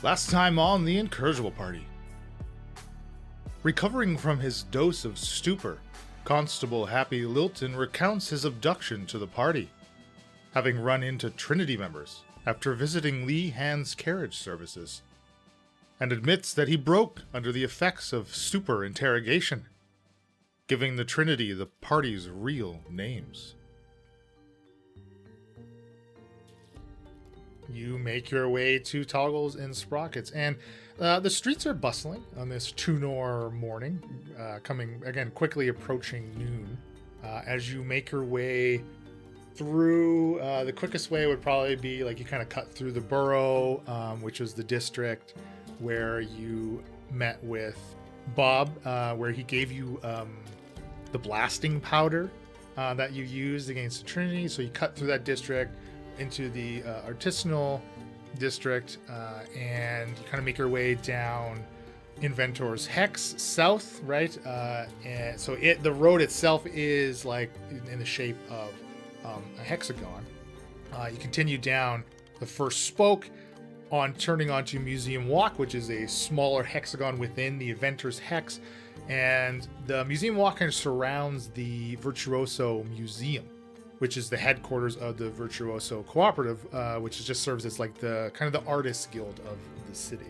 Last time on the Incorrigible party. Recovering from his dose of stupor, Constable Happy Lilton recounts his abduction to the party, having run into Trinity members after visiting Lee Hand's carriage services, and admits that he broke under the effects of stupor interrogation, giving the Trinity the party's real names. You make your way to Toggles and Sprockets, and the streets are bustling on this Tunor morning, coming, again, quickly approaching noon. As you make your way through, the quickest way would probably be, like, you kind of cut through the borough, which is the district where you met with Bob, where he gave you the blasting powder that you used against the Trinity. So you cut through that district into the artisanal district, and you kind of make your way down Inventor's Hex south, right? And so the road itself is like in the shape of a hexagon. You continue down the first spoke on turning onto Museum Walk, which is a smaller hexagon within the Inventor's Hex, and the Museum Walk kind of surrounds the Virtuoso Museum, which is the headquarters of the Virtuoso Cooperative, which just serves as like the kind of the artists guild of the city.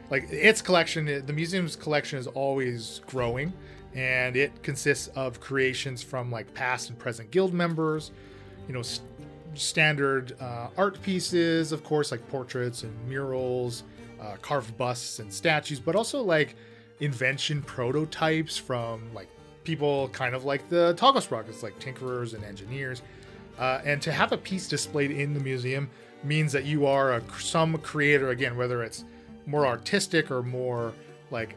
Like its collection, the museum's collection is always growing, and it consists of creations from like past and present guild members, you know, standard art pieces, of course, like portraits and murals, carved busts and statues, but also like invention prototypes from like people kind of like the Toggle Sprockets, like tinkerers and engineers. And to have a piece displayed in the museum means that you are some creator, again, whether it's more artistic or more like,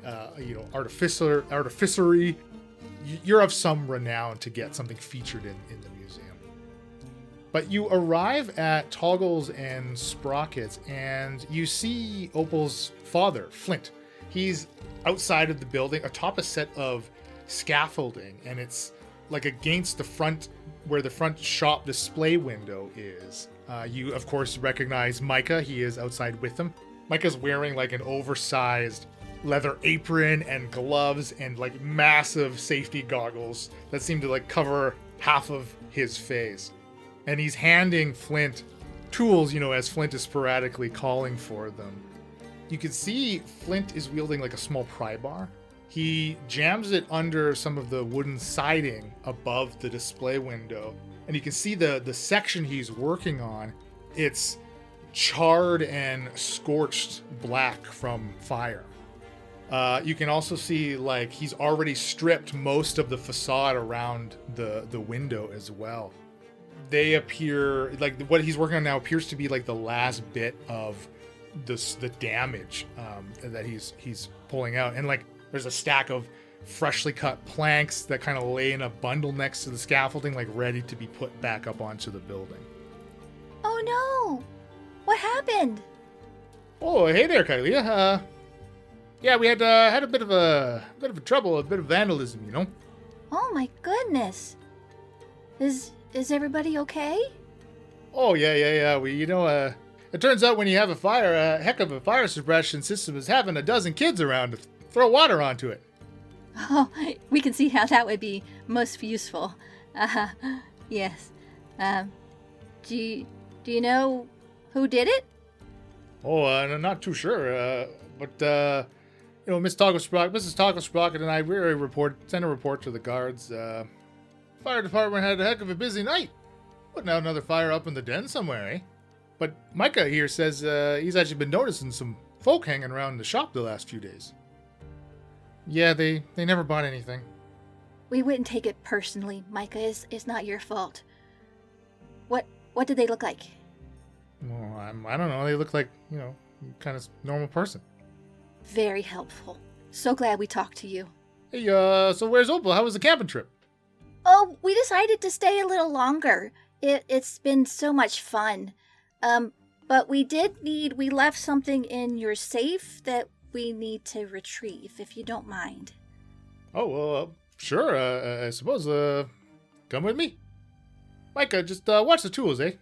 artificery, you're of some renown to get something featured in the museum. But you arrive at Toggles and Sprockets, and you see Opal's father, Flint. He's outside of the building atop a set of scaffolding, and it's like against the front where the front shop display window is. You of course recognize Micah. He is outside with them. Micah's wearing like an oversized leather apron and gloves and like massive safety goggles that seem to like cover half of his face, and he's handing Flint tools, you know, as Flint is sporadically calling for them. You can see Flint is wielding like a small pry bar. He jams it under some of the wooden siding above the display window, and you can see the section he's working on. It's charred and scorched black from fire. You can also see like he's already stripped most of the facade around the window as well. They appear like what he's working on now appears to be like the last bit of the damage that he's pulling out, and like there's a stack of freshly cut planks that kind of lay in a bundle next to the scaffolding, like ready to be put back up onto the building. Oh no! What happened? Oh, hey there, Kylie. Yeah, we had a bit of trouble, a bit of vandalism, you know. Oh my goodness! Is everybody okay? Oh yeah. It turns out when you have a fire, a heck of a fire suppression system is having a dozen kids around to throw water onto it. Oh, we can see how that would be most useful. Yes. Do you know who did it? Oh, I'm not too sure. But Mrs. Toggle Sprocket and I, sent a report to the guards. Fire department had a heck of a busy night, putting out another fire up in the den somewhere, eh? But Micah here says he's actually been noticing some folk hanging around the shop the last few days. Yeah, they never bought anything. We wouldn't take it personally, Micah. It's not your fault. What did they look like? Well, I don't know. They look like, kind of normal person. Very helpful. So glad we talked to you. Hey, so where's Opal? How was the camping trip? Oh, we decided to stay a little longer. It's been so much fun. But we left something in your safe that we need to retrieve, if you don't mind. Oh, well, sure. I suppose, come with me. Micah, just watch the tools, eh?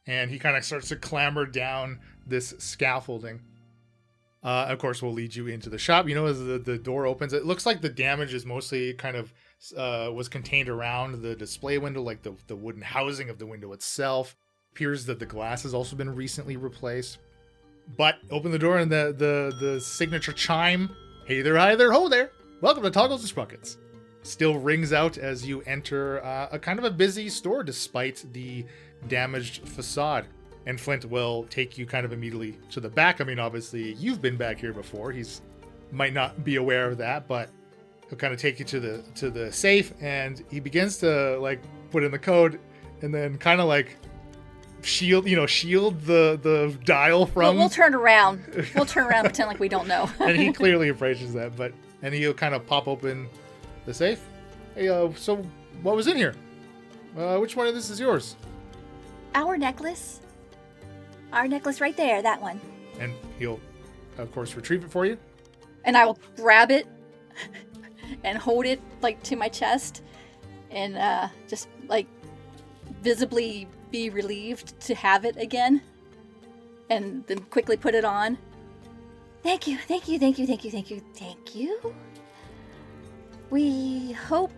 And he kind of starts to clamber down this scaffolding. Of course, we'll lead you into the shop. As the door opens, it looks like the damage is mostly kind of was contained around the display window, like the wooden housing of the window itself. Appears that the glass has also been recently replaced. But open the door and the signature chime, "Hey there, hi there, ho there. Welcome to Toggles and Sprockets," still rings out as you enter a kind of a busy store despite the damaged facade. And Flint will take you kind of immediately to the back. I mean, obviously, you've been back here before. He's might not be aware of that, but he'll kind of take you to the safe, and he begins to like put in the code, and then kind of like shield the dial from. We'll turn around. We'll turn around and pretend like we don't know. And he clearly appreciates that, and he'll kind of pop open the safe. "Hey, so what was in here? Which one of this is yours?" Our necklace. Our necklace right there, that one. And he'll, of course, retrieve it for you. And I will grab it and hold it like to my chest and just like visibly be relieved to have it again. And then quickly put it on. Thank you, thank you, thank you, thank you, thank you, thank you. We hope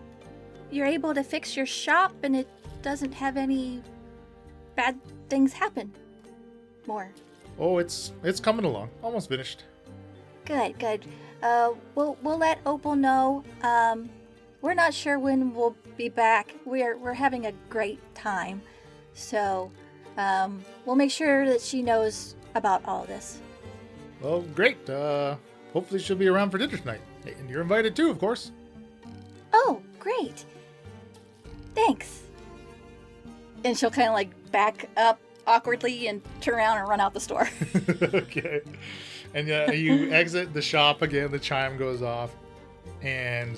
you're able to fix your shop and it doesn't have any bad things happen. More. Oh, it's coming along. Almost finished. Good, good. We'll let Opal know. We're not sure when we'll be back. We're having a great time, so we'll make sure that she knows about all this. Well, great. Hopefully she'll be around for dinner tonight. Hey, and you're invited too, of course. Oh, great. Thanks. And she'll kind of like back up awkwardly and turn around and run out the store. Okay. And you exit the shop again, the chime goes off, and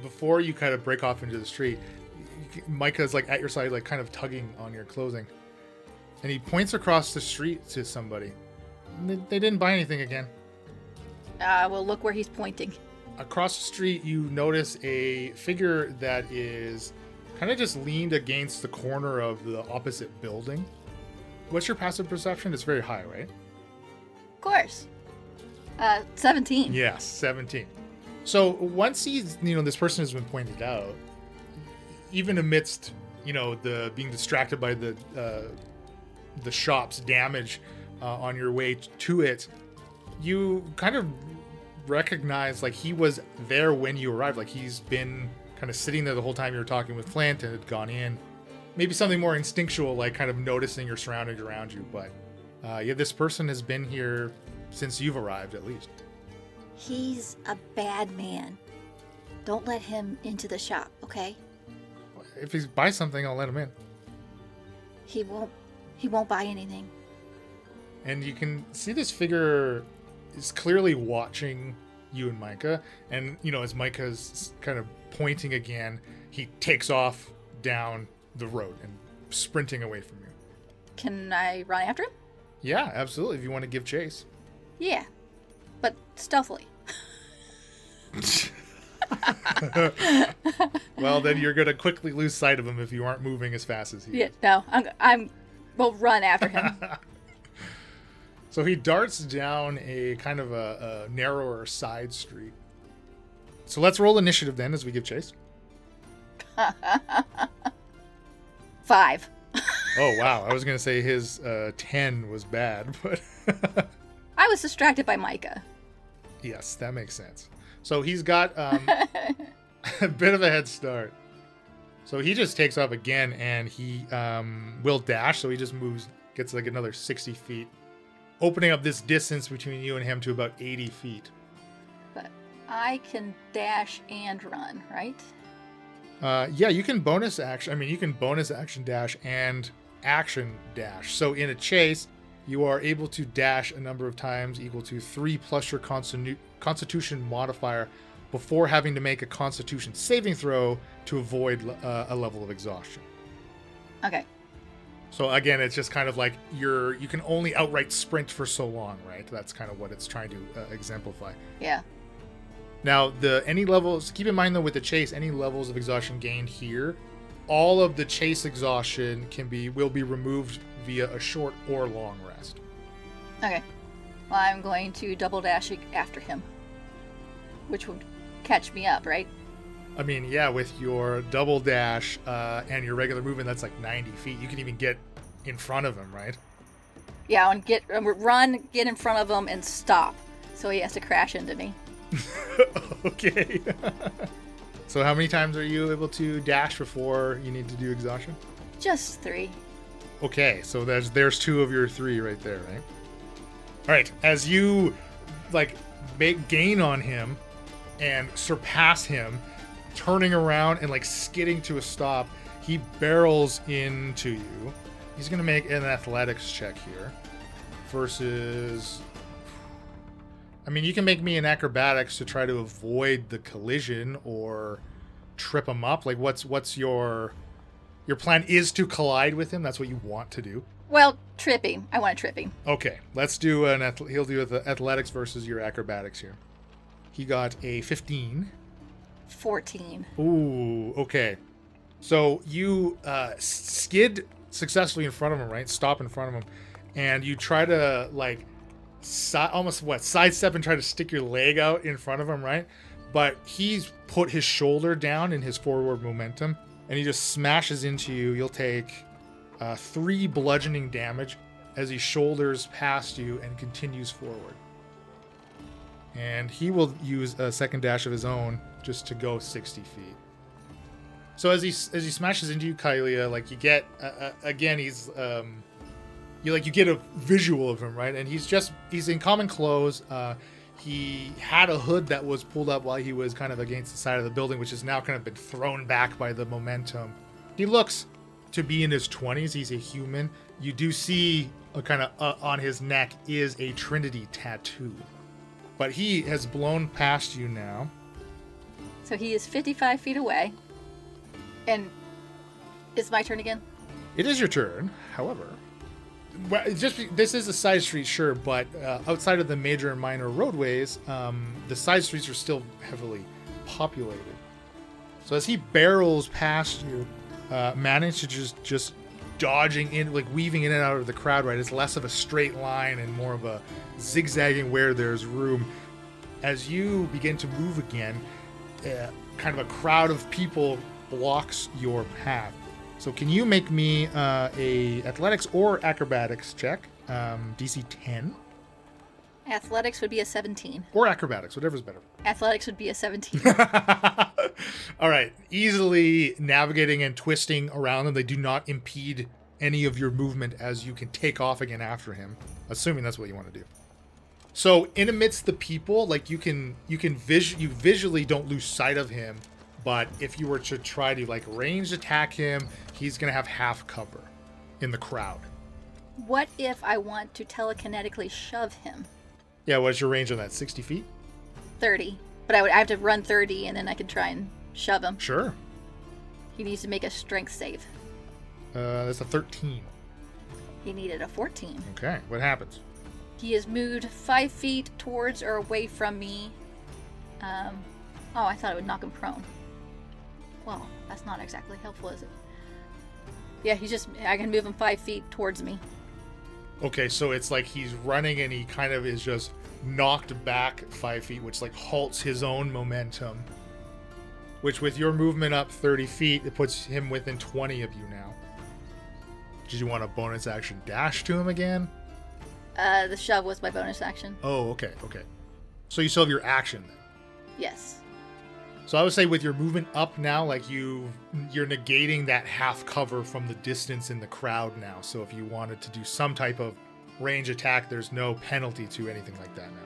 before you kind of break off into the street, Micah's like at your side, like kind of tugging on your clothing, and he points across the street to somebody. They didn't buy anything again. Well, look where he's pointing. Across the street, you notice a figure that is kind of just leaned against the corner of the opposite building. What's your passive perception? It's very high, right? Of course. 17. Yes, 17. So once this person has been pointed out, even amidst, the being distracted by the shop's damage on your way to it, you kind of recognize like he was there when you arrived. Like he's been kind of sitting there the whole time you were talking with Flint and had gone in. Maybe something more instinctual, like kind of noticing your surroundings around you. But this person has been here since you've arrived, at least. He's a bad man. Don't let him into the shop, okay? If he buys something, I'll let him in. He won't buy anything. And you can see this figure is clearly watching you and Micah. And, as Micah's kind of pointing again, he takes off down the road and sprinting away from you. Can I run after him? Yeah, absolutely. If you want to give chase. Yeah, but stealthily. Well, then you're going to quickly lose sight of him if you aren't moving as fast as he is. No, we'll run after him. So he darts down a kind of a narrower side street. So let's roll initiative then as we give chase. 5. Oh, wow. I was going to say his 10 was bad, but... I was distracted by Micah. Yes, that makes sense. So he's got a bit of a head start. So he just takes off again, and he will dash, so he just gets like another 60 feet, opening up this distance between you and him to about 80 feet. But I can dash and run, right? Yeah, you can bonus action. I mean, you can bonus action dash and action dash. So in a chase, you are able to dash a number of times equal to 3 plus your constitution modifier before having to make a constitution saving throw to avoid a level of exhaustion. Okay. So again, it's just kind of like you can only outright sprint for so long, right? That's kind of what it's trying to exemplify. Yeah. Now, any levels, keep in mind though with the chase, any levels of exhaustion gained here, all of the chase exhaustion will be removed via a short or long rest. Okay. Well, I'm going to double dash after him, which would catch me up, right? I mean, yeah, with your double dash and your regular movement, that's like 90 feet. You can even get in front of him, right? Yeah, I want to run, get in front of him, and stop. So he has to crash into me. Okay. So how many times are you able to dash before you need to do exhaustion? Just 3. Okay, so there's 2 of your 3 right there, right? All right, as you like make gain on him and surpass him, turning around and like skidding to a stop, he barrels into you. He's gonna make an athletics check here versus, I mean, you can make me an acrobatics to try to avoid the collision or trip him up. Like, what's your plan? Is to collide with him? That's what you want to do? Well, tripping. I want to trip him. Okay, let's do he'll do the athletics versus your acrobatics here. He got a 15. 14. Ooh, okay. So you skid successfully in front of him, right? Stop in front of him, and you try to like sidestep and try to stick your leg out in front of him, right? But he's put his shoulder down in his forward momentum, and he just smashes into you. You'll take 3 bludgeoning damage as he shoulders past you and continues forward. And he will use a second dash of his own just to go 60 feet. So as he smashes into you, Kylia, like you get again, he's you get a visual of him, right? And he's in common clothes. He had a hood that was pulled up while he was kind of against the side of the building, which has now kind of been thrown back by the momentum. He looks to be in his 20s. He's a human. You do see a kind of on his neck is a Trinity tattoo. But he has blown past you now. So he is 55 feet away. And it's my turn again? It is your turn, however. Well, this is a side street, sure, but outside of the major and minor roadways, the side streets are still heavily populated. So as he barrels past you, manage to just dodging in, like weaving in and out of the crowd, right? It's less of a straight line and more of a zigzagging where there's room. As you begin to move again, kind of a crowd of people blocks your path. So can you make me a athletics or acrobatics check, DC 10? Athletics would be a 17. Or acrobatics, whatever's better. Athletics would be a 17. All right. Easily navigating and twisting around them. They do not impede any of your movement as you can take off again after him, assuming that's what you want to do. So in amidst the people, like you visually don't lose sight of him, but if you were to try to like ranged attack him, he's going to have half cover in the crowd. What if I want to telekinetically shove him? Yeah, what's your range on that? 60 feet? 30. But I have to run 30 and then I can try and shove him. Sure. He needs to make a strength save. That's a 13. He needed a 14. Okay, what happens? He is moved 5 feet towards or away from me. Oh, I thought it would knock him prone. Well, that's not exactly helpful, is it? Yeah, I can move him 5 feet towards me. Okay, so it's like he's running and he kind of is just knocked back 5 feet, which like halts his own momentum. Which with your movement up 30 feet, it puts him within 20 of you now. Did you want a bonus action dash to him again? The shove was my bonus action. Oh, okay. So you still have your action then? Yes. So I would say with your movement up now, like you're negating that half cover from the distance in the crowd now. So if you wanted to do some type of range attack, there's no penalty to anything like that now.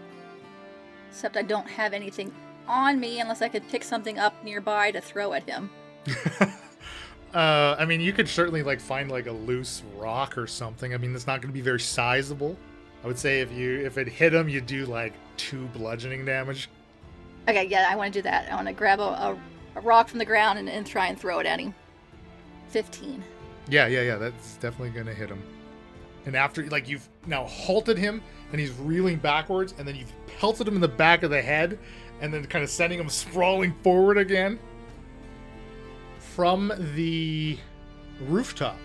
Except I don't have anything on me unless I could pick something up nearby to throw at him. I mean, you could certainly like find like a loose rock or something. I mean, it's not going to be very sizable. I would say if it hit him, you do like 2 bludgeoning damage. Okay, yeah, I want to do that. I want to grab a rock from the ground and try and throw it at him. 15. Yeah, that's definitely going to hit him. And after, like, you've now halted him, and he's reeling backwards, and then you've pelted him in the back of the head, and then kind of sending him sprawling forward again. From the rooftop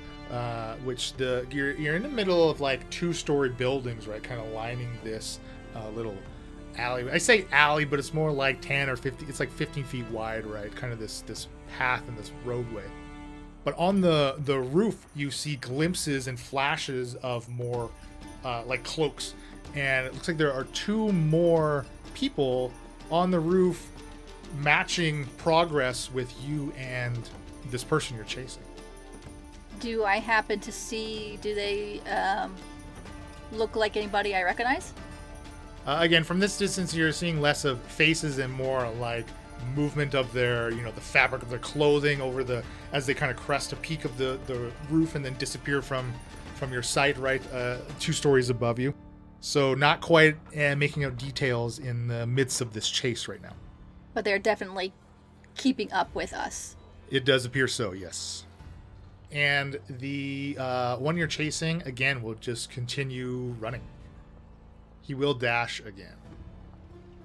which you're in the middle of like 2-story buildings, right? Kind of lining this little alley. I say alley, but it's more like 10 or 15. It's like 15 feet wide, right? Kind of this path and this roadway. But on the roof, you see glimpses and flashes of more like cloaks, and it looks like there are 2 more people on the roof, matching progress with you and this person you're chasing. Do I happen to see? Do they look like anybody I recognize? Again, from this distance, you're seeing less of faces and more like movement of their, the fabric of their clothing as they kind of crest a peak of the roof and then disappear from your sight, right, 2 stories above you. So not quite making out details in the midst of this chase right now. But they're definitely keeping up with us. It does appear so, yes. And the one you're chasing, again, will just continue running. He will dash again.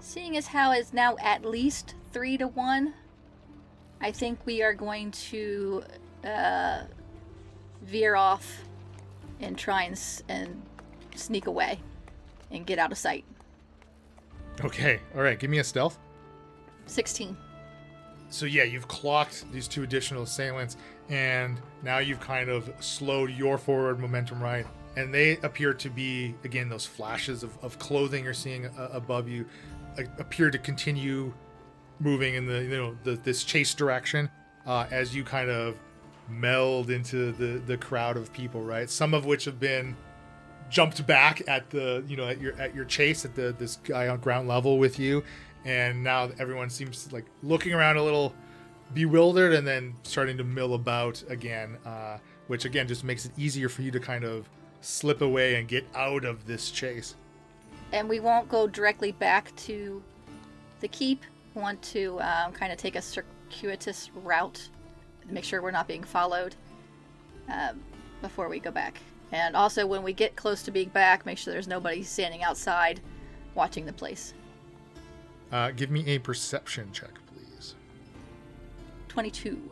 Seeing as how it's now at least 3-1, I think we are going to veer off and try and sneak away and get out of sight. Okay, all right, give me a stealth. 16. So yeah, you've clocked these 2 additional assailants, and now you've kind of slowed your forward momentum, right? And they appear to be, again, those flashes of clothing you're seeing above you appear to continue moving in this chase direction as you kind of meld into the crowd of people, right? Some of which have been jumped back at at your chase at this guy on ground level with you, and now everyone seems like looking around a little bewildered and then starting to mill about again, which again just makes it easier for you to kind of slip away and get out of this chase. And we won't go directly back to the keep. We want to kind of take a circuitous route, make sure we're not being followed before we go back. And also, when we get close to being back, make sure there's nobody standing outside watching the place. Give me a perception check, please. 22.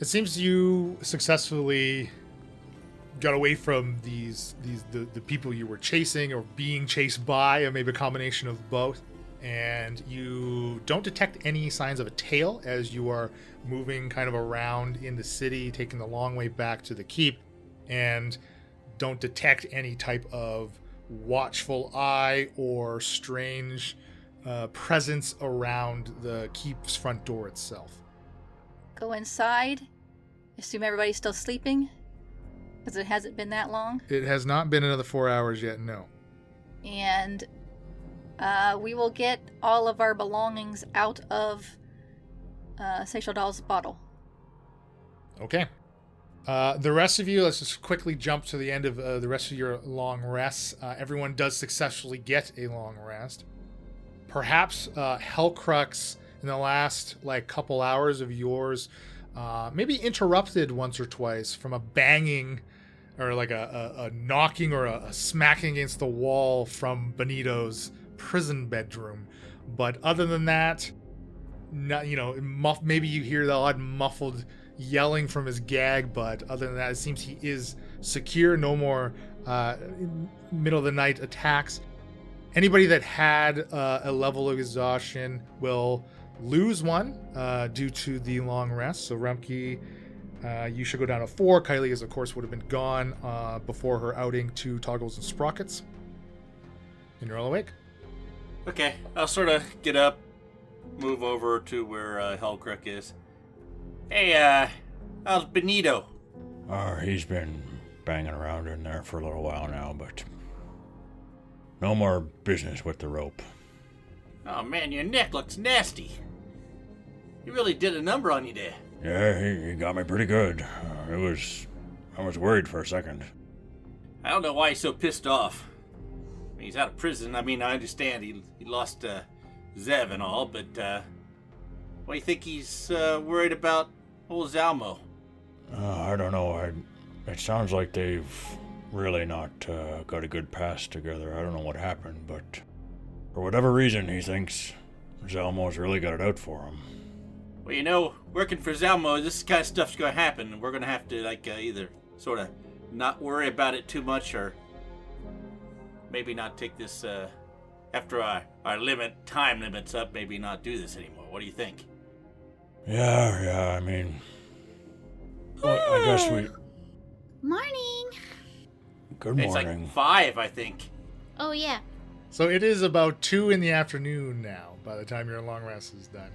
It seems you successfully got away from the people you were chasing or being chased by, or maybe a combination of both. And you don't detect any signs of a tail as you are moving kind of around in the city, taking the long way back to the keep, and don't detect any type of watchful eye or strange presence around the keep's front door itself. Go inside. Assume everybody's still sleeping, because it hasn't been that long. It has not been another 4 hours yet, no. And we will get all of our belongings out of Seychelles Doll's bottle. Okay. The rest of you, let's just quickly jump to the end of the rest of your long rests. Everyone does successfully get a long rest. Perhaps Hellcrux in the last couple hours of yours maybe interrupted once or twice from a banging or a knocking or a smacking against the wall from Benito's prison bedroom. But other than that, maybe you hear the odd muffled yelling from his gag, but other than that, it seems he is secure. No more middle of the night attacks. Anybody that had a level of exhaustion will lose one due to the long rest. So Rumke, you should go down to 4. Kylie, of course, would have been gone before her outing to Toggles and Sprockets. And you're all awake. Okay, I'll sort of get up, move over to where Hellcrook is. Hey, how's Benito? He's been banging around in there for a little while now, but no more business with the rope. Oh man, your neck looks nasty. He really did a number on you there. Yeah, he got me pretty good. I was worried for a second. I don't know why he's so pissed off. I mean, he's out of prison. I mean, I understand he lost Zev and all, but why do you think he's worried about old Zalmo? I don't know. It sounds like they've really not got a good pass together. I don't know what happened, but for whatever reason, he thinks Zalmo's really got it out for him. Well, working for Zalmo, this kind of stuff's gonna happen. We're gonna have to either sort of not worry about it too much, or maybe not take this, after our time limit's up, maybe not do this anymore. What do you think? Yeah, I mean... Well, I guess we... Morning. Good It's morning. like 5, I think. Oh, yeah. So it is about 2 in the afternoon now, by the time your long rest is done.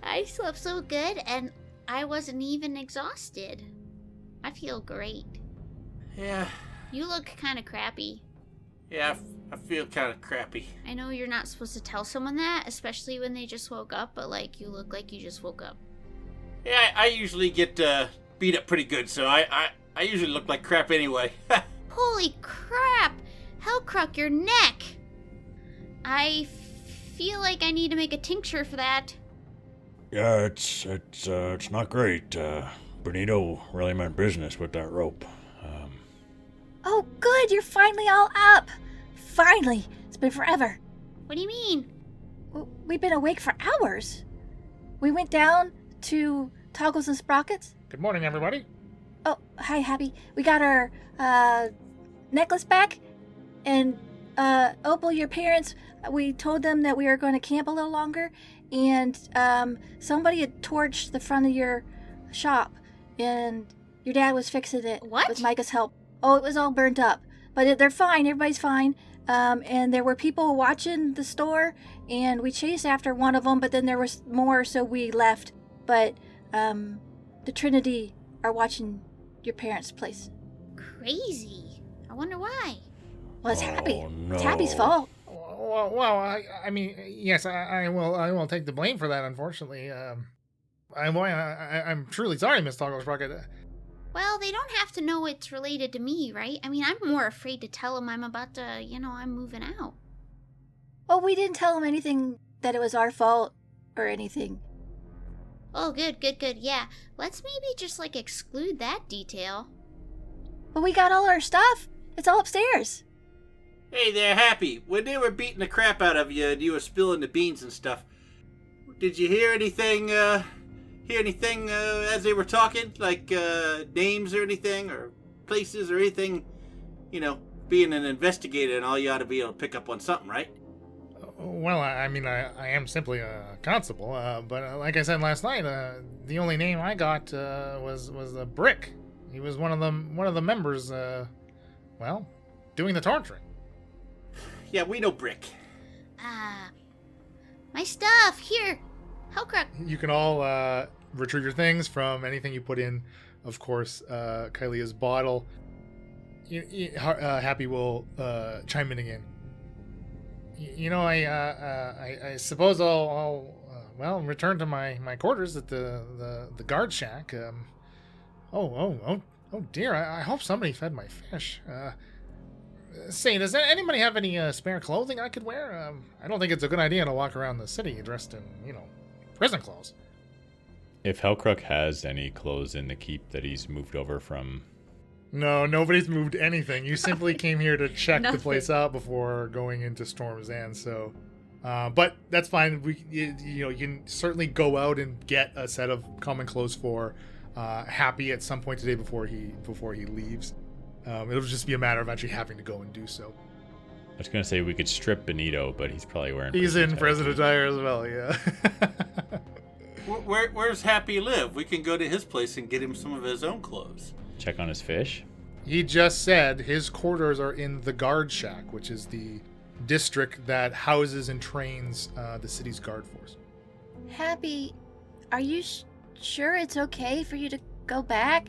I slept so good, and I wasn't even exhausted. I feel great. Yeah, You look kind of crappy. I feel kind of crappy. I know you're not supposed to tell someone that, especially when they just woke up, but, like, you look like you just woke up. Yeah, I usually get beat up pretty good, so I usually look like crap anyway. Holy crap! Hellcruck, your neck! I feel like I need to make a tincture for that. Yeah, it's not great. Benito really meant business with that rope. Oh, good, you're finally all up. Finally. It's been forever. What do you mean? We've been awake for hours. We went down to Toggles and Sprockets. Good morning, everybody. Oh, hi, Happy. We got our necklace back. And, Opal, your parents, we told them that we were going to camp a little longer. And somebody had torched the front of your shop. And your dad was fixing it What? with Micah's help. Oh, it was all burnt up. But they're fine. Everybody's fine. And there were people watching the store. And we chased after one of them. But then there was more, so we left. But the Trinity are watching your parents' place. Crazy. I wonder why. Well, it's Happy. No. It's Happy's fault. Well, I mean, yes, I will take the blame for that. Unfortunately, I'm truly sorry, Miss Toggle Sprocket. Well, they don't have to know it's related to me, right? I mean, I'm more afraid to tell them I'm about to, I'm moving out. Oh, we didn't tell them anything that it was our fault or anything. Oh, good. Yeah. Let's maybe just, exclude that detail. But we got all our stuff. It's all upstairs. Hey there, Happy. When they were beating the crap out of you and you were spilling the beans and stuff, did you hear anything, as they were talking? Like, names or anything, or places or anything? Being an investigator and all, you ought to be able to pick up on something, right? Well, I mean, I am simply a constable, but like I said last night, the only name I got was a Brick. He was one of the members, doing the torturing. Yeah, we know Brick. My stuff, here. Hellcruck. You can all retrieve your things from anything you put in, of course, Kylia's bottle. Happy will chime in again. I suppose I'll return to my quarters at the guard shack. Oh dear! I hope somebody fed my fish. Say, does anybody have any spare clothing I could wear? I don't think it's a good idea to walk around the city dressed in prison clothes. If Hellcruck has any clothes in the keep that he's moved over from... No, nobody's moved anything. You simply came here to check the Nothing. place out before going into Storm's End. So, but that's fine. You can certainly go out and get a set of common clothes for Happy at some point today before he leaves. It'll just be a matter of actually having to go and do so. I was going to say we could strip Benito, but he's probably wearing... He's in prison attire. attire as well. Yeah. Where's Happy live? We can go to his place and get him some of his own clothes. Check on his fish. He just said his quarters are in the guard shack, which is the district that houses and trains the city's guard force. Happy, are you sure it's okay for you to go back?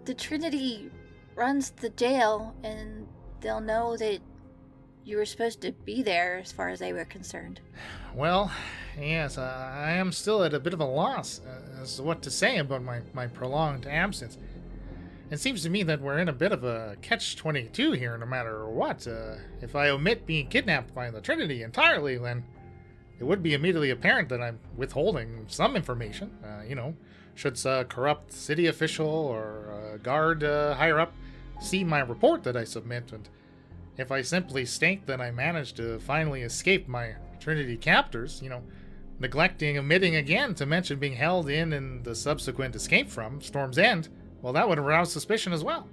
The Trinity runs the jail, and they'll know that you were supposed to be there as far as they were concerned. Well, yes, I am still at a bit of a loss as to what to say about my prolonged absence. It seems to me that we're in a bit of a catch-22 here, no matter what. If I omit being kidnapped by the Trinity entirely, then it would be immediately apparent that I'm withholding some information. Should a corrupt city official or a guard higher up see my report that I submit, and if I simply state that I managed to finally escape my Trinity captors, omitting again to mention being held in and the subsequent escape from Storm's End, well, that would arouse suspicion as well.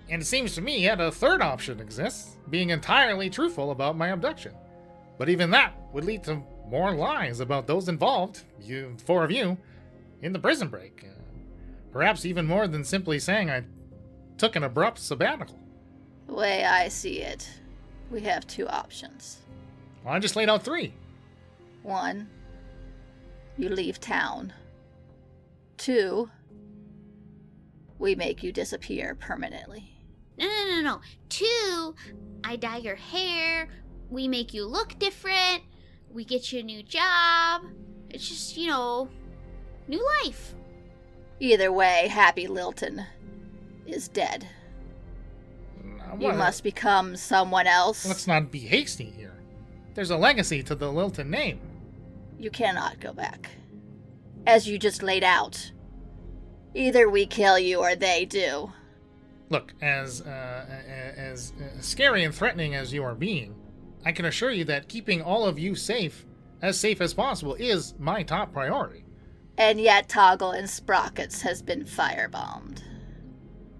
And it seems to me yet a third option exists, being entirely truthful about my abduction. But even that would lead to more lies about those involved, you, 4 of you, in the prison break. Perhaps even more than simply saying I took an abrupt sabbatical. The way I see it, we have 2 options. Well, I just laid out 3. 1, you leave town. 2, we make you disappear permanently. No. 2, I dye your hair, we make you look different, we get you a new job. It's just, new life. Either way, Happy Lilton is dead. You must become someone else. Let's not be hasty here. There's a legacy to the Lilton name. You cannot go back. As you just laid out. Either we kill you or they do. Look, as scary and threatening as you are being, I can assure you that keeping all of you safe as possible, is my top priority. And yet Toggle and Sprockets has been firebombed.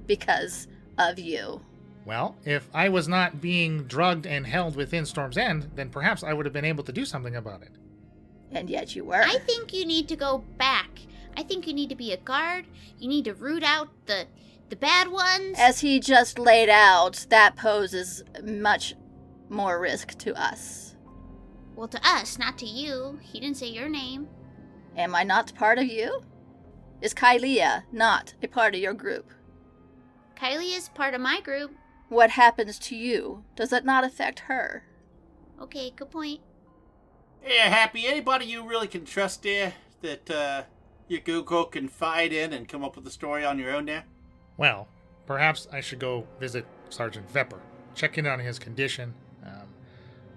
Because of you. Well, if I was not being drugged and held within Storm's End, then perhaps I would have been able to do something about it. And yet you were. I think you need to go back. I think you need to be a guard. You need to root out the bad ones. As he just laid out, that poses much more risk to us. Well, to us, not to you. He didn't say your name. Am I not part of you? Is Kylia not a part of your group? Kylie is part of my group. What happens to you? Does it not affect her? Okay, good point. Yeah, Happy, anybody you really can trust there that you could go confide in and come up with a story on your own there? Well, perhaps I should go visit Sergeant Vepper, check in on his condition.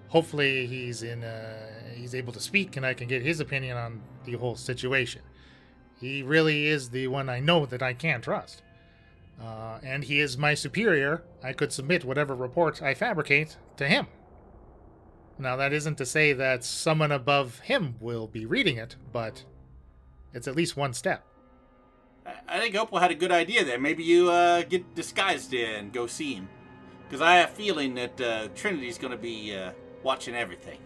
Hopefully he's able to speak and I can get his opinion on the whole situation. He really is the one I know that I can trust. And he is my superior. I could submit whatever report I fabricate to him. Now, that isn't to say that someone above him will be reading it, but it's at least one step. I think Opal had a good idea there. Maybe you get disguised there and go see him. Because I have a feeling that Trinity's going to be watching everything.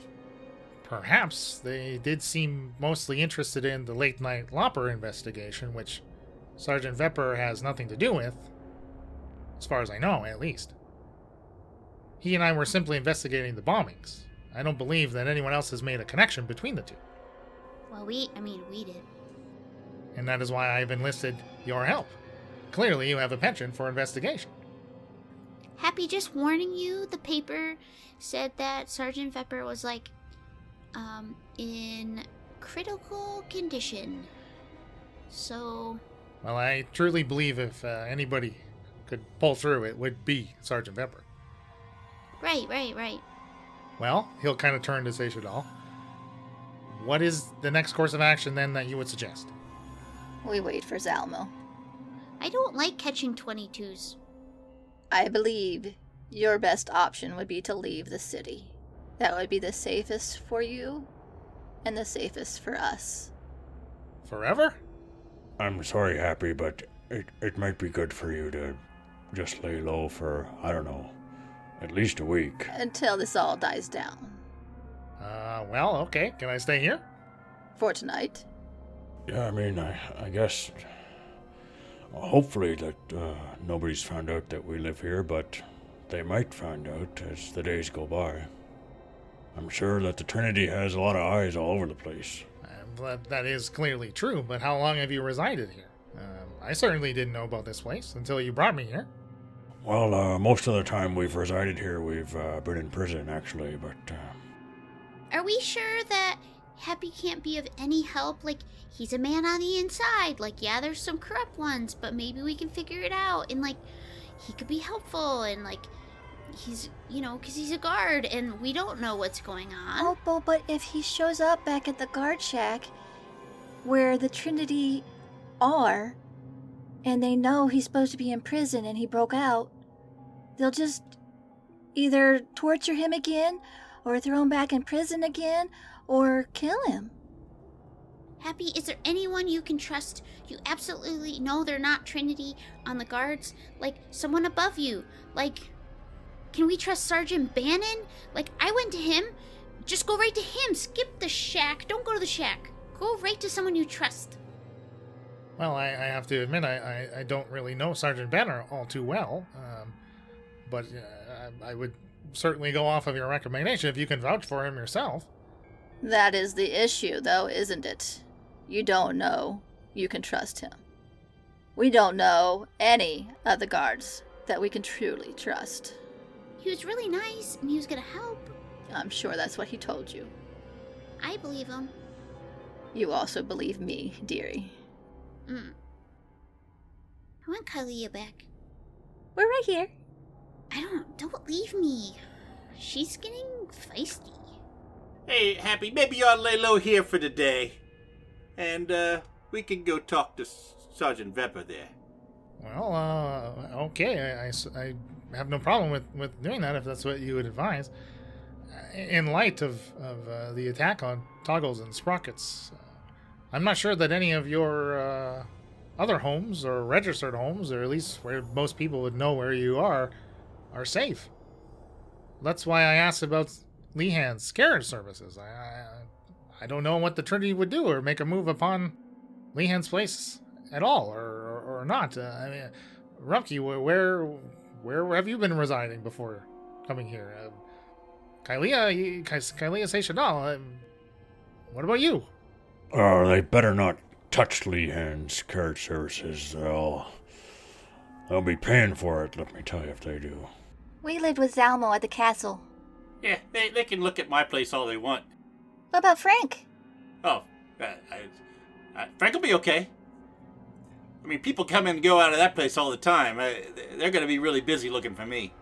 Perhaps they did seem mostly interested in the late-night Lopper investigation, which Sergeant Vepper has nothing to do with, as far as I know, at least. He and I were simply investigating the bombings. I don't believe that anyone else has made a connection between the two. Well, we did. And that is why I've enlisted your help. Clearly, you have a penchant for investigation. Happy, just warning you, the paper said that Sergeant Vepper was, in critical condition. So... Well, I truly believe if anybody could pull through, it would be Sergeant Vepper. Right. Well, he'll kind of turn to Seychadal. What is the next course of action, then, that you would suggest? We wait for Zalmo. I don't like catching 22s. I believe your best option would be to leave the city. That would be the safest for you, and the safest for us. Forever? I'm sorry, Happy, but it might be good for you to just lay low for, I don't know, at least a week. Until this all dies down. Well, okay. Can I stay here? For tonight. Yeah, I mean, I guess... Hopefully that nobody's found out that we live here, but they might find out as the days go by. I'm sure that the Trinity has a lot of eyes all over the place. That is clearly true, but how long have you resided here? I certainly didn't know about this place until you brought me here. Well, most of the time we've resided here, we've been in prison, actually, but... Are we sure that Happy can't be of any help? He's a man on the inside. Yeah, there's some corrupt ones, but maybe we can figure it out. And, he could be helpful, and, he's, because he's a guard, and we don't know what's going on. Oh, but if he shows up back at the guard shack, where the Trinity are, and they know he's supposed to be in prison and he broke out, they'll just either torture him again, or throw him back in prison again, or kill him. Happy, is there anyone you can trust? You absolutely know they're not Trinity on the guards? Like, someone above you? Like, can we trust Sergeant Bannon? Like, I went to him. Just go right to him. Skip the shack. Don't go to the shack. Go right to someone you trust. Well, I have to admit, I don't really know Sergeant Banner all too well, but I would certainly go off of your recommendation if you can vouch for him yourself. That is the issue, though, isn't it? You don't know you can trust him. We don't know any of the guards that we can truly trust. He was really nice, and he was gonna help. I'm sure that's what he told you. I believe him. You also believe me, dearie. I want Kalia back. We're right here. Don't leave me. She's getting feisty. Hey, Happy, maybe you ought to lay low here for the day. And, we can go talk to Sergeant Vepper there. Well, okay, I have no problem with doing that if that's what you would advise. In light of the attack on Toggles and Sprockets, I'm not sure that any of your other homes or registered homes, or at least where most people would know where you are safe. That's why I asked about Lehan's carriage services. I don't know what the Trinity would do or make a move upon Lehan's place at all, or not. I mean, Rumpke, where have you been residing before coming here? Kylia Seychadal, what about you? They better not touch Lehan's carriage services. They'll be paying for it, let me tell you, if they do. We lived with Zalmo at the castle. Yeah, they can look at my place all they want. What about Frank? Oh, Frank will be okay. I mean, people come and go out of that place all the time. They're going to be really busy looking for me.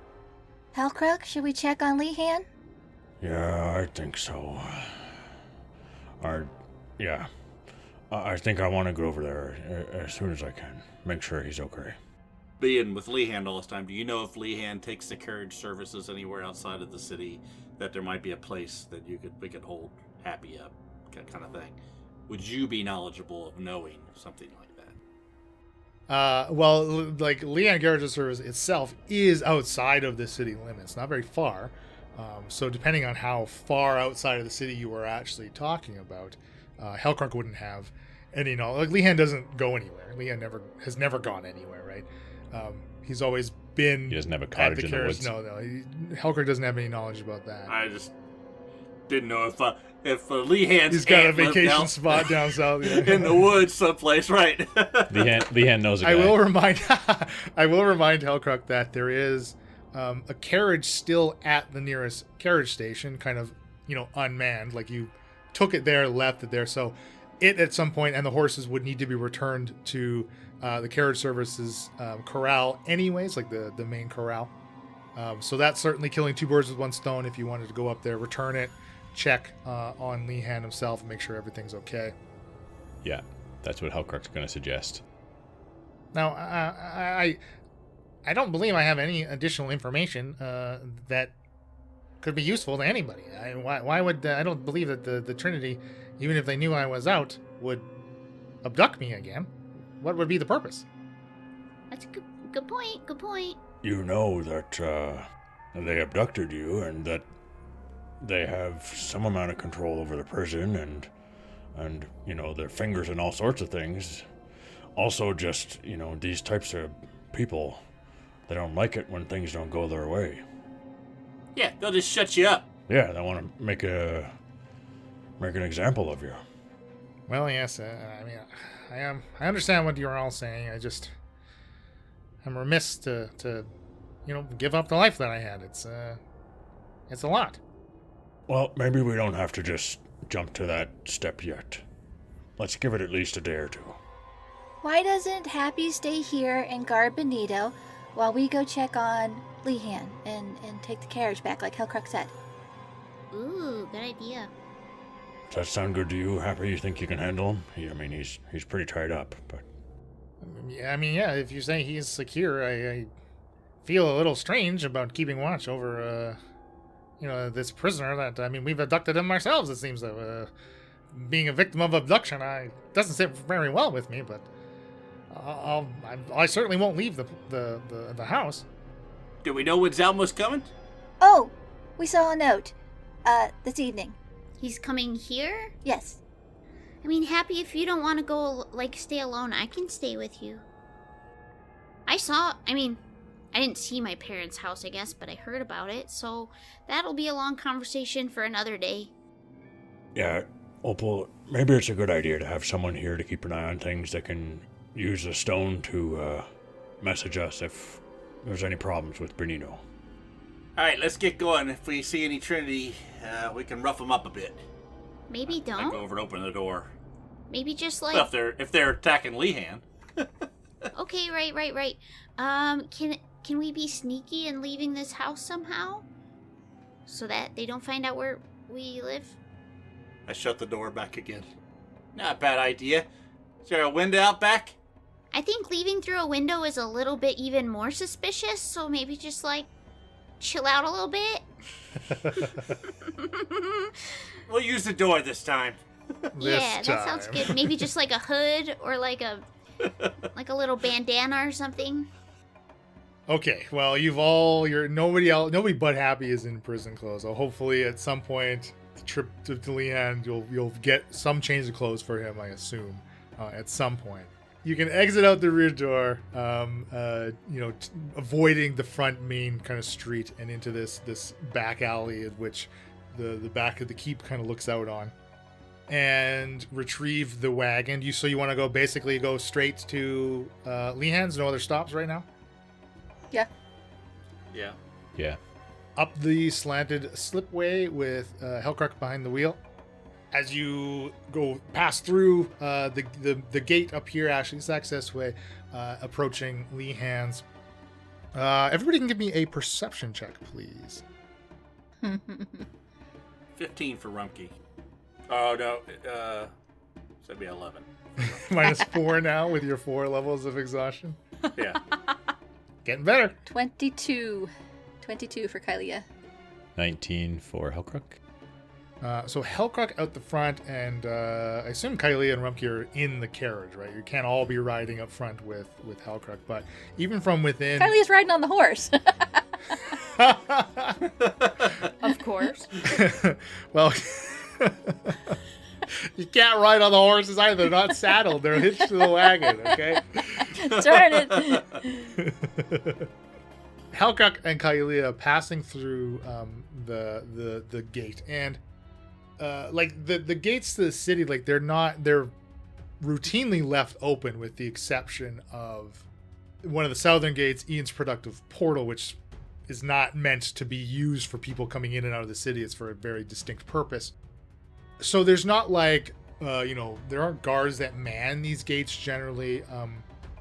Hellcrook, should we check on Lehan? Yeah, I think so. I think I want to go over there as soon as I can. Make sure he's okay. Being with Lehan all this time, do you know if Lehan takes the carriage services anywhere outside of the city, that there might be a place that we could hold Happy up, kind of thing? Would you be knowledgeable of knowing something like that? Well, like Lehan Carriage Service itself is outside of the city limits, not very far. So depending on how far outside of the city you were actually talking about, Hellcrunk wouldn't have any knowledge. Like, Lehan doesn't go anywhere. Lehan has never gone anywhere, right? He's always been. He doesn't have a at cottage the in the carriage. woods. No. Hellcrunk doesn't have any knowledge about that. I just didn't know if Lehan's He's got a aunt lived vacation out spot down south. Yeah. in the woods someplace, right? Lehan knows a guy. I will remind Hellcrunk that there is a carriage still at the nearest carriage station, kind of, unmanned. Like, you took it there, left it there, so it at some point, and the horses would need to be returned to the carriage services corral anyways, like the main corral. So that's certainly killing two birds with one stone. If you wanted to go up there, return it, check on Lehan himself, and make sure everything's okay. Yeah, that's what Hellcrook's going to suggest. Now, I don't believe I have any additional information that could be useful to anybody. Why would I don't believe that the Trinity, even if they knew I was out, would abduct me again. What would be the purpose? That's a good point. Good point. You know that they abducted you and that they have some amount of control over the prison and their fingers in all sorts of things. Also, just, these types of people, they don't like it when things don't go their way. Yeah, they'll just shut you up. Yeah, they want to make an example of you. Well, yes. I understand what you're all saying. I'm remiss to give up the life that I had. It's a lot. Well, maybe we don't have to just jump to that step yet. Let's give it at least a day or two. Why doesn't Happy stay here and guard Benito while we go check on Lehan and take the carriage back like Hellcrook said? Ooh, good idea. Does that sound good to you, Happy? You think you can handle him? He's pretty tied up, but... Yeah, if you say he's secure, I feel a little strange about keeping watch over, this prisoner that, we've abducted him ourselves, it seems, being a victim of abduction, doesn't sit very well with me, but I certainly won't leave the house. Do we know when Zalmo's coming? Oh, we saw a note. This evening. He's coming here? Yes. I mean, Happy, if you don't want to go, stay alone, I can stay with you. I didn't see my parents' house, I guess, but I heard about it, so that'll be a long conversation for another day. Yeah, Opal, maybe it's a good idea to have someone here to keep an eye on things that can use the stone to message us if there's any problems with Benito. All right, let's get going. If we see any Trinity, we can rough them up a bit. Maybe I don't. go over and open the door. Maybe just Well, if they're attacking Lehan. Okay, right. Can we be sneaky in leaving this house somehow? So that they don't find out where we live? I shut the door back again. Not a bad idea. Is there a window out back? I think leaving through a window is a little bit even more suspicious, so maybe just chill out a little bit. We'll use the door this time. Yeah, that sounds good. Maybe just a hood or a little bandana or something. Okay, well, nobody but Happy is in prison clothes. So hopefully at some point, the trip to Leanne, you'll get some change of clothes for him, I assume, at some point. You can exit out the rear door, avoiding the front main kind of street and into this back alley, at which the back of the keep kind of looks out on, and retrieve the wagon. So you want to go straight to Lehan's? No other stops right now? Yeah. Yeah. Yeah. Up the slanted slipway with Hellcruck behind the wheel. As you go past through the gate up here, Ashley's access way, approaching Lehan's. Everybody can give me a perception check, please. 15 for Rumpke. Oh, no. So that'd be 11. -4 now with your 4 levels of exhaustion. Yeah. Getting better. 22. 22 for Kylia. 19 for Hellcruck. So Hellcruck out the front, and I assume Kylie and Rumpke are in the carriage, right? You can't all be riding up front with Hellcruck, but even from within... Kylie's riding on the horse. Of course. Well, you can't ride on the horses either. They're not saddled. They're hitched to the wagon, okay? Darn it. Hellcruck and Kylie passing through the gate, and the gates to the city, they're routinely left open with the exception of one of the southern gates, Ian's productive portal, which is not meant to be used for people coming in and out of the city. It's for a very distinct purpose. So there's not there aren't guards that man these gates generally.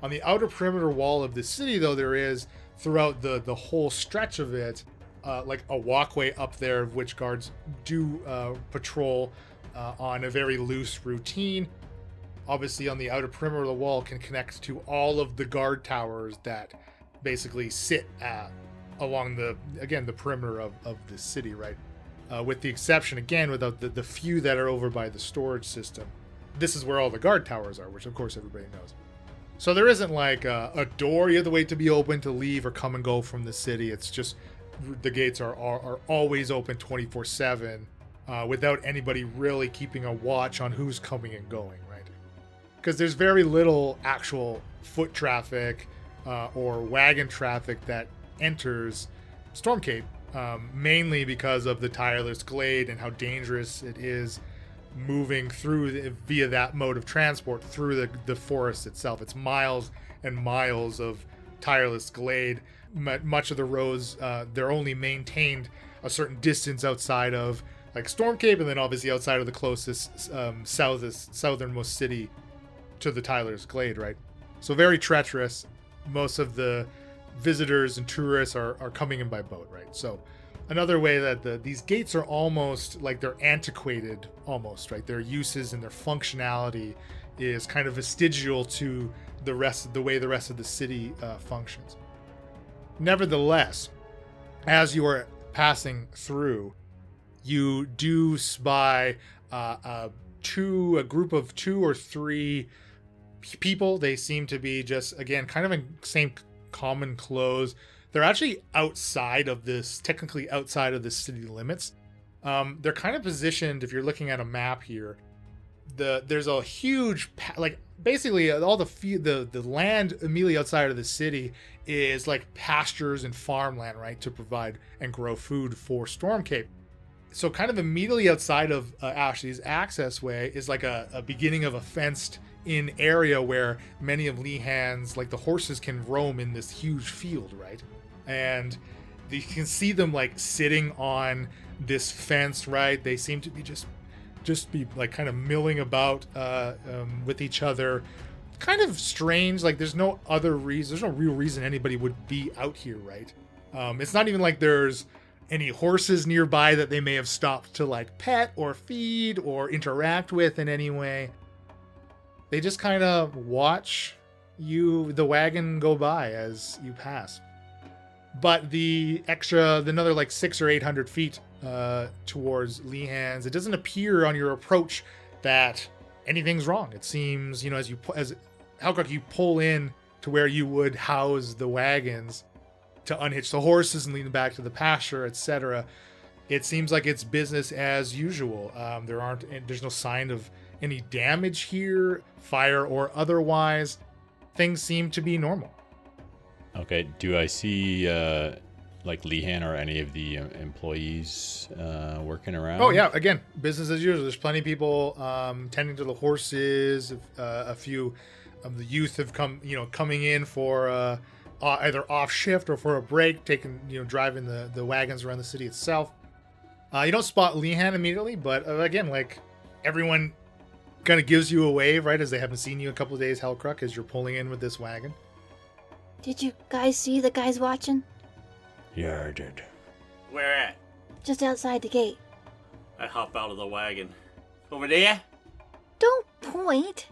On the outer perimeter wall of the city, though, there is, throughout the whole stretch of it, a walkway up there, which guards do patrol on a very loose routine. Obviously, on the outer perimeter of the wall can connect to all of the guard towers that basically sit along the perimeter of the city, right? With the exception, again, without the few that are over by the storage system. This is where all the guard towers are, which of course everybody knows. So there isn't a door you have to wait to be open to leave or come and go from the city. It's just the gates are always open 24/7 without anybody really keeping a watch on who's coming and going, right? Because there's very little actual foot traffic or wagon traffic that enters Stormcape, mainly because of the tireless glade and how dangerous it is moving through via that mode of transport through the forest itself. It's miles and miles of tireless glade. Much of the roads, they're only maintained a certain distance outside of Stormcape, and then obviously outside of the closest southernmost city to the Tyler's Glade, right? So very treacherous. Most of the visitors and tourists are coming in by boat, right? So another way that these gates are almost they're antiquated, almost, right? Their uses and their functionality is kind of vestigial to the way the rest of the city functions. Nevertheless, as you are passing through, you do spy a a group of 2 or 3 people. They seem to be just, again, kind of in same common clothes. They're actually technically outside of the city limits. They're kind of positioned, if you're looking at a map here, there's a huge, basically all the land immediately outside of the city is like pastures and farmland, right, to provide and grow food for Stormcape. So kind of immediately outside of Ashley's access way is like a beginning of a fenced in area where many of Lehan's, like the horses, can roam in this huge field, right? And you can see them like sitting on this fence, right? They seem to be just be like kind of milling about with each other. Kind of strange. Like there's no real reason anybody would be out here, right? It's not even like there's any horses nearby that they may have stopped to like pet or feed or interact with in any way. They just kind of watch the wagon go by as you pass. But another like 600 or 800 feet towards Lehan's, it doesn't appear on your approach that anything's wrong. It seems, as Halcock, you pull in to where you would house the wagons to unhitch the horses and lead them back to the pasture, etc. It seems like it's business as usual. There's no sign of any damage here, fire or otherwise. Things seem to be normal. Okay, do I see like Lehan or any of the employees working around? Oh yeah, again, business as usual. There's plenty of people tending to the horses. A few of the youth have coming in for either off shift or for a break, driving the wagons around the city itself. You don't spot Lehan immediately, but again, like everyone kind of gives you a wave, right, as they haven't seen you a couple of days, Hellcruck, as you're pulling in with this wagon. Did you guys see the guys watching? Yeah, I did. Where at? Just outside the gate. I hop out of the wagon. Over there? Don't point.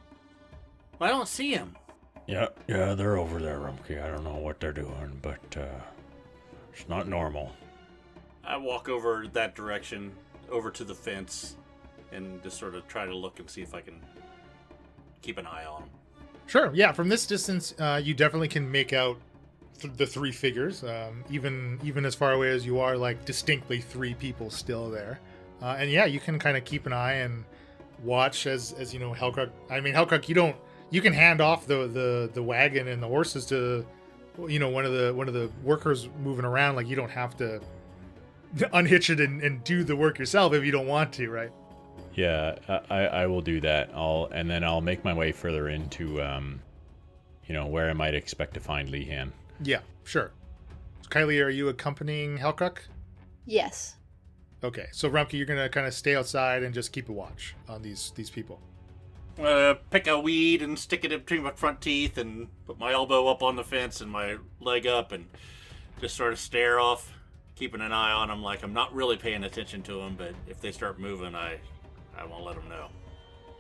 I don't see him. Yeah, they're over there, Rumpke. I don't know what they're doing, but it's not normal. I walk over that direction, over to the fence, and just sort of try to look and see if I can keep an eye on him. Sure, yeah. From this distance, you definitely can make out the 3 figures. Even as far away as you are, like distinctly 3 people still there. And yeah, you can kind of keep an eye and watch as Hellcruck. I mean, Hellcruck, you can hand off the wagon and the horses to one of the workers moving around. Like you don't have to unhitch it and do the work yourself if you don't want to, right? Yeah, I will do that. I'll make my way further into where I might expect to find Lehan. Yeah, sure. So Kylie, are you accompanying Hellcruck? Yes. Okay, so Rumpke, you're gonna kind of stay outside and just keep a watch on these people. Pick a weed and stick it in between my front teeth and put my elbow up on the fence and my leg up and just sort of stare off, keeping an eye on them like I'm not really paying attention to them, but if they start moving, I won't let them know.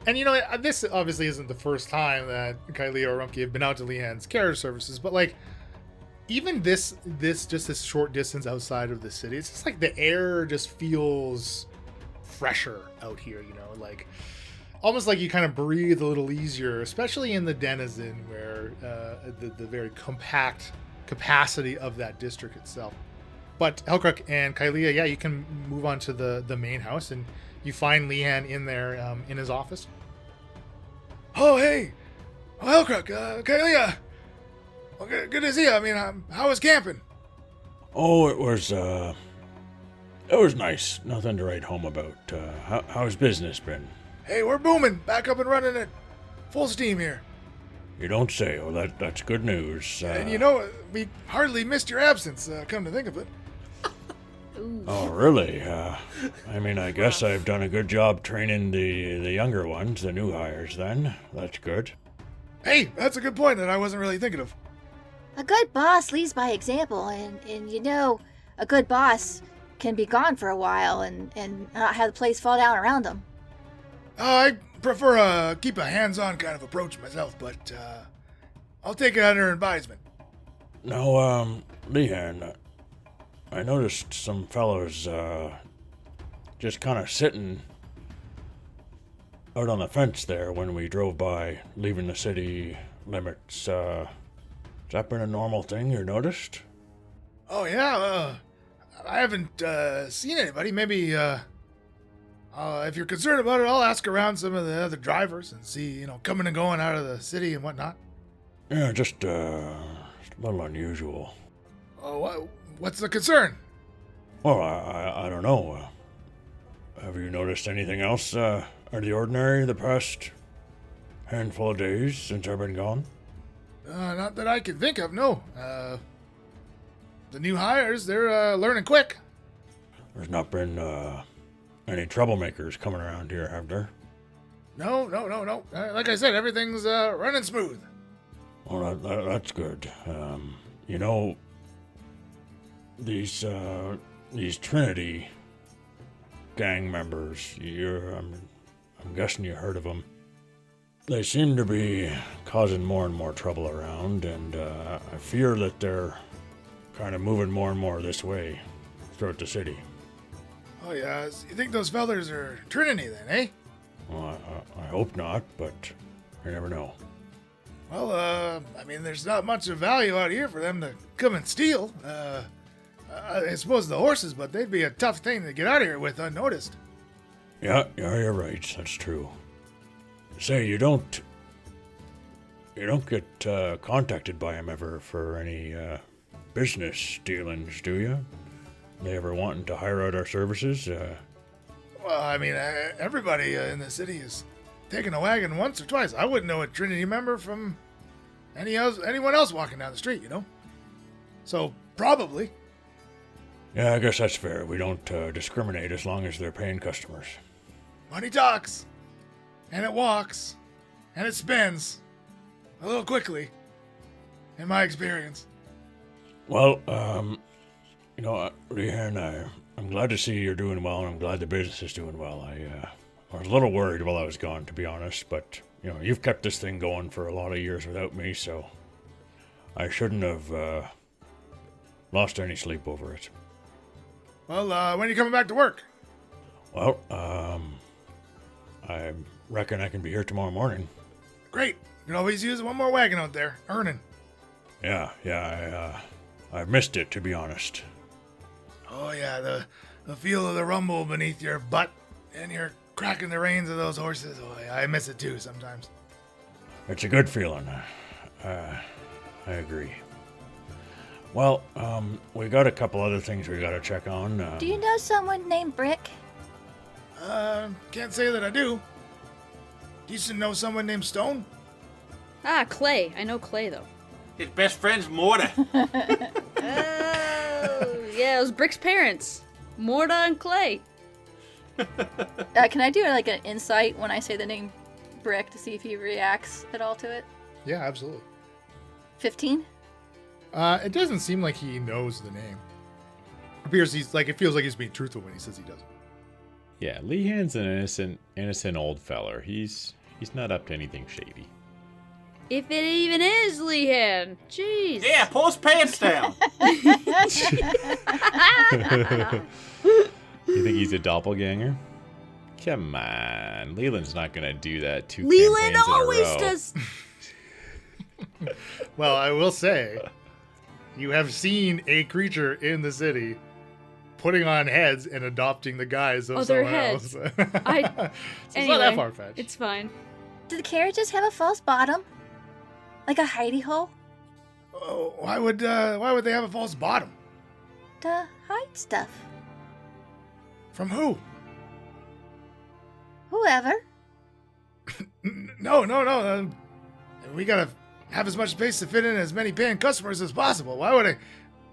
And this obviously isn't the first time that Kylie or Rumpke have been out to Lehan's carriage services, but like even this short distance outside of the city, it's just like the air just feels fresher out here, like almost like you kind of breathe a little easier, especially in the Denizen, where the very compact capacity of that district itself. But Hellcruck and Kylie, yeah, you can move on to the main house, and you find Lehan in there in his office. Oh, hey! Oh, Hellcruck, Kylie, okay, good to see you. I mean, how was camping? Oh, it was nice. Nothing to write home about. How's business been? Hey, we're booming. Back up and running at full steam here. You don't say. Well, that's good news. And we hardly missed your absence, come to think of it. Oh, really? I guess I've done a good job training the younger ones, the new hires, then. That's good. Hey, that's a good point that I wasn't really thinking of. A good boss leads by example, and a good boss can be gone for a while and not have the place fall down around them. I prefer keep a hands-on kind of approach myself, but I'll take it under advisement. No, Lehan, I noticed some fellows just kind of sitting out on the fence there when we drove by, leaving the city limits. Has that been a normal thing you noticed? Oh, yeah, I haven't seen anybody. Maybe, if you're concerned about it, I'll ask around some of the other drivers and see, coming and going out of the city and whatnot. Yeah, just a little unusual. Oh, what's the concern? Well, I don't know. Have you noticed anything else out of the ordinary the past handful of days since I've been gone? Not that I can think of, no. The new hires, they're learning quick. There's not been any troublemakers coming around here, have there? No. Like I said, everything's running smooth. Well, that's good. These Trinity gang members, I'm guessing you heard of them. They seem to be causing more and more trouble around, and I fear that they're kind of moving more and more this way throughout the city. Oh, yeah. You think those fellers are Trinity then, eh? Well, I hope not, but you never know. Well, there's not much of value out here for them to come and steal. I suppose the horses, but they'd be a tough thing to get out of here with unnoticed. Yeah, you're right. That's true. Say, you don't get contacted by him ever for any business dealings, do you? They ever wanting to hire out our services? Well, everybody in the city has taken a wagon once or twice. I wouldn't know a Trinity member from anyone else walking down the street, So, probably. Yeah, I guess that's fair. We don't discriminate as long as they're paying customers. Money talks, and it walks, and it spends a little quickly, in my experience. Well, Leanne, I'm glad to see you're doing well, and I'm glad the business is doing well. I was a little worried while I was gone, to be honest, but, you've kept this thing going for a lot of years without me, so I shouldn't have lost any sleep over it. Well, when are you coming back to work? Well, I reckon I can be here tomorrow morning. Great. You can always use one more wagon out there, earning. Yeah, I missed it, to be honest. Oh, yeah, the feel of the rumble beneath your butt and you're cracking the reins of those horses. Oh, yeah, I miss it too sometimes. It's a good feeling. I agree. Well, we got a couple other things we gotta check on. Do you know someone named Brick? Can't say that I do. Do you know someone named Stone? Ah, Clay. I know Clay, though. His best friend's Morta. Oh, yeah, it was Brick's parents. Morta and Clay. Can I do an insight when I say the name Brick to see if he reacts at all to it? Yeah, absolutely. 15? It doesn't seem like he knows the name. It feels like he's being truthful when he says he doesn't. Yeah, Lehan's an innocent old feller. He's not up to anything shady. If it even is Lehan. Jeez. Yeah, pull his pants down. You think he's a doppelganger? Come on, Leland's not gonna do that. Leland always does. Well, I will say, you have seen a creature in the city putting on heads and adopting the guise of Other someone heads. else. It's Anyway, not that far-fetched. It's fine. Do the carriages have a false bottom? Like a hidey hole? Oh, why would they have a false bottom? To hide stuff. From who? Whoever. No. We gotta have as much space to fit in as many paying customers as possible. Why would I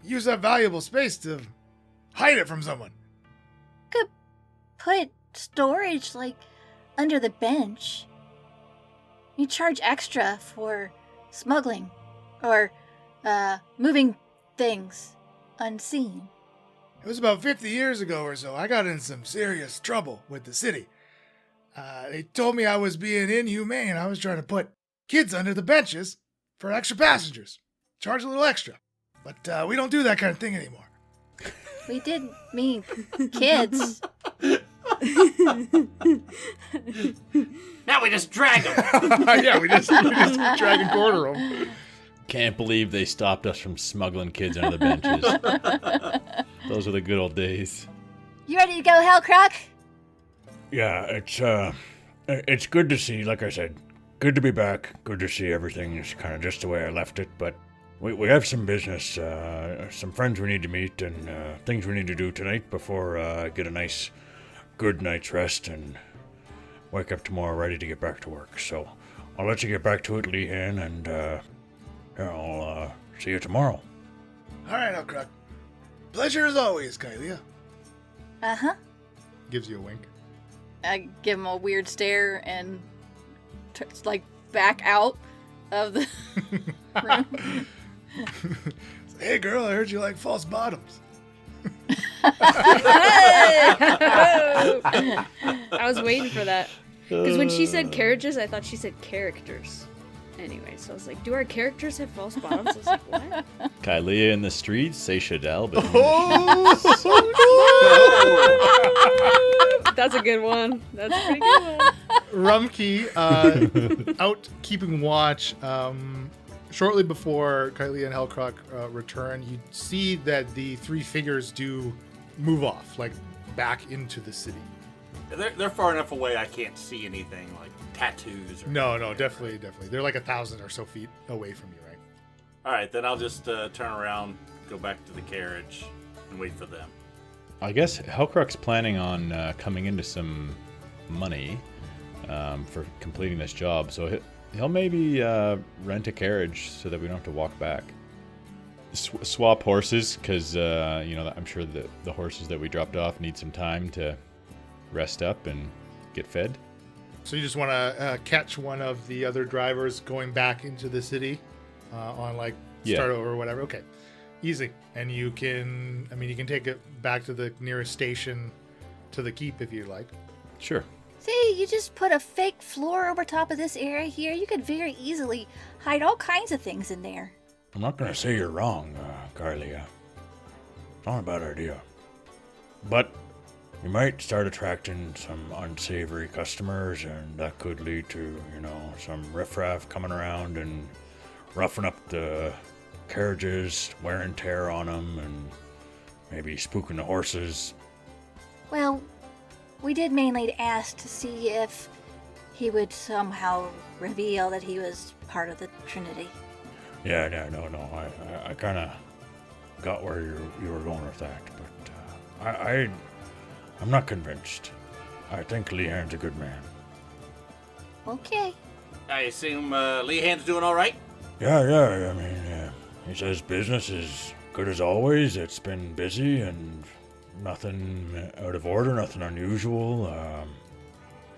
use that valuable space to hide it from someone? Could put storage, under the bench. You charge extra for smuggling or moving things unseen. It was about 50 years ago or so. I got in some serious trouble with the city. They told me I was being inhumane. I was trying to put kids under the benches for extra passengers. Charge a little extra. But we don't do that kind of thing anymore. We did mean kids. Now we just drag him. Yeah, we just drag and quarter them. Can't believe they stopped us from smuggling kids under the benches. Those were the good old days. You ready to go, Hellcrock? Yeah, it's good to see, like I said, good to be back. Good to see everything is kind of just the way I left it, but we have some business, some friends we need to meet, and things we need to do tonight before I get a nice, good night's rest and wake up tomorrow ready to get back to work. So I'll let you get back to it, Leanne, and I'll see you tomorrow. All right, Hellcrock. Pleasure as always, Kylia. Uh-huh. Gives you a wink. I give him a weird stare and back out of the room. Hey, girl, I heard you like false bottoms. I was waiting for that. Because when she said carriages, I thought she said characters. Anyway, so I was like, do our characters have false bottoms? I was like, what? Kylia in the streets, say Shadell, but That's a good one. That's a pretty good one. Rumkey, out keeping watch, shortly before Kylie and Hellcrock return, you see that the three figures do move off, like back into the city. They're far enough away I can't see anything like tattoos. Or No, definitely. They're like 1,000 or so feet away from you, right? All right, then I'll just turn around, go back to the carriage, and wait for them. I guess Hellcrock's planning on coming into some money for completing this job, so he'll maybe rent a carriage so that we don't have to walk back. Swap horses, because I'm sure the horses that we dropped off need some time to rest up and get fed. So you just want to catch one of the other drivers going back into the city on start over or whatever. Okay, easy. And you can take it back to the nearest station to the keep if you like. Sure. See, you just put a fake floor over top of this area here. You could very easily hide all kinds of things in there. I'm not going to say you're wrong, Carlia. It's not a bad idea. But you might start attracting some unsavory customers, and that could lead to, some riffraff coming around and roughing up the carriages, wear and tear on them, and maybe spooking the horses. Well, we did mainly ask to see if he would somehow reveal that he was part of the Trinity. Yeah, no. I kind of got where you were going with that, but I'm not convinced. I think Lehan's a good man. Okay. I assume Lehan's doing all right? Yeah. He says business is good as always. It's been busy and nothing out of order, nothing unusual.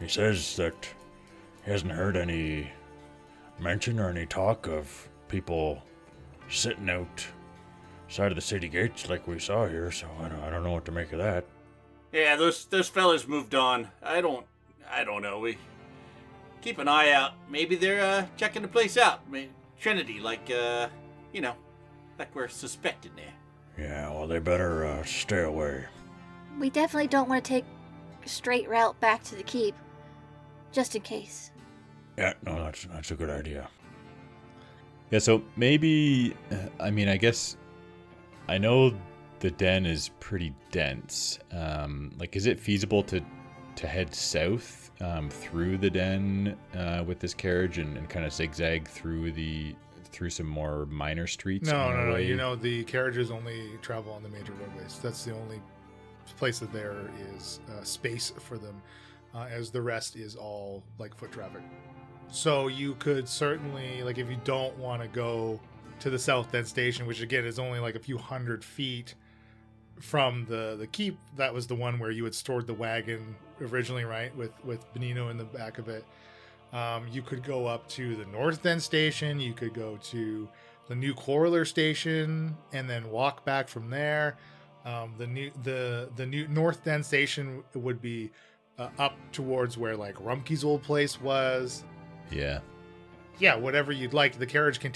He says that he hasn't heard any mention or any talk of people sitting outside of the city gates like we saw here, so I don't know what to make of that. Yeah, those fellas moved on. I don't know. We keep an eye out. Maybe they're checking the place out. Trinity, like we're suspected there. Yeah, well, they better stay away. We definitely don't want to take a straight route back to the keep, just in case. Yeah, no, that's a good idea. Yeah, so maybe, I guess, I know the den is pretty dense. Is it feasible to head south through the den with this carriage and kind of zigzag through some more minor streets? No. The carriages only travel on the major roadways. That's the only place that there is space for them, as the rest is all foot traffic. So you could certainly, if you don't want to go to the South End Station, which again is only a few hundred feet from the keep. That was the one where you had stored the wagon originally, right? With Benino in the back of it. You could go up to the North End Station. You could go to the new Coroller Station and then walk back from there. The new North End Station would be up towards where Rumpke's old place was. Yeah, whatever you'd like. The carriage can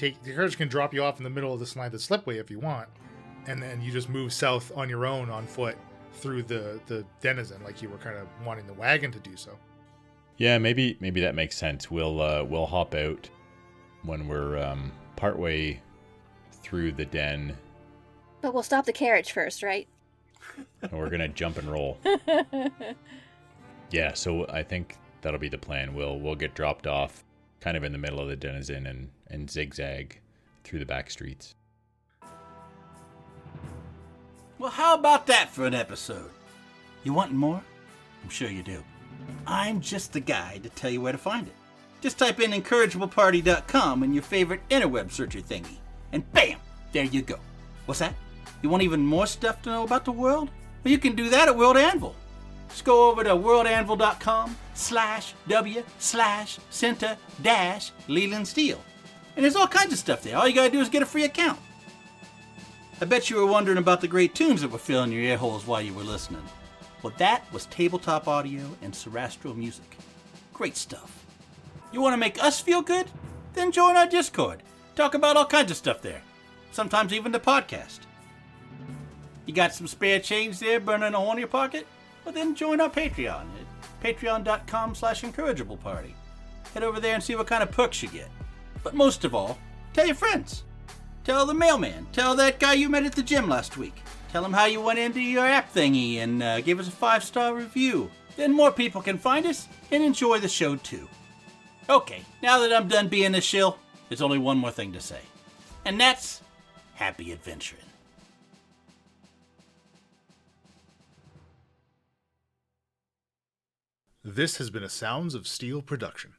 drop you off in the middle of the slipway if you want, and then you just move south on your own on foot through the denizen, like you were kind of wanting the wagon to do so. Yeah, maybe that makes sense. We'll hop out when we're partway through the den, But we'll stop the carriage first, right? and we're gonna jump and roll. Yeah, so I think that'll be the plan. We'll get dropped off kind of in the middle of the denizen and zigzag through the back streets. Well, how about that for an episode? You want more? I'm sure you do. I'm just the guy to tell you where to find it. Just type in incorrigibleparty.com in your favorite interweb searcher thingy, and bam, there you go. What's that? You want even more stuff to know about the world? Well, you can do that at World Anvil. Just go over to worldanvil.com/w/center-Leland Steel. And there's all kinds of stuff there. All you gotta do is get a free account. I bet you were wondering about the great tunes that were filling your ear holes while you were listening. Well, that was tabletop audio and Sarastro music. Great stuff. You want to make us feel good? Then join our Discord. Talk about all kinds of stuff there. Sometimes even the podcast. You got some spare change there burning a hole in your pocket? Well, then join our Patreon at patreon.com/incorrigibleparty. Head over there and see what kind of perks you get. But most of all, tell your friends. Tell the mailman. Tell that guy you met at the gym last week. Tell him how you went into your app thingy and gave us a 5-star review. Then more people can find us and enjoy the show too. Okay, now that I'm done being a shill, there's only one more thing to say. And that's happy adventuring. This has been a Sounds of Steel production.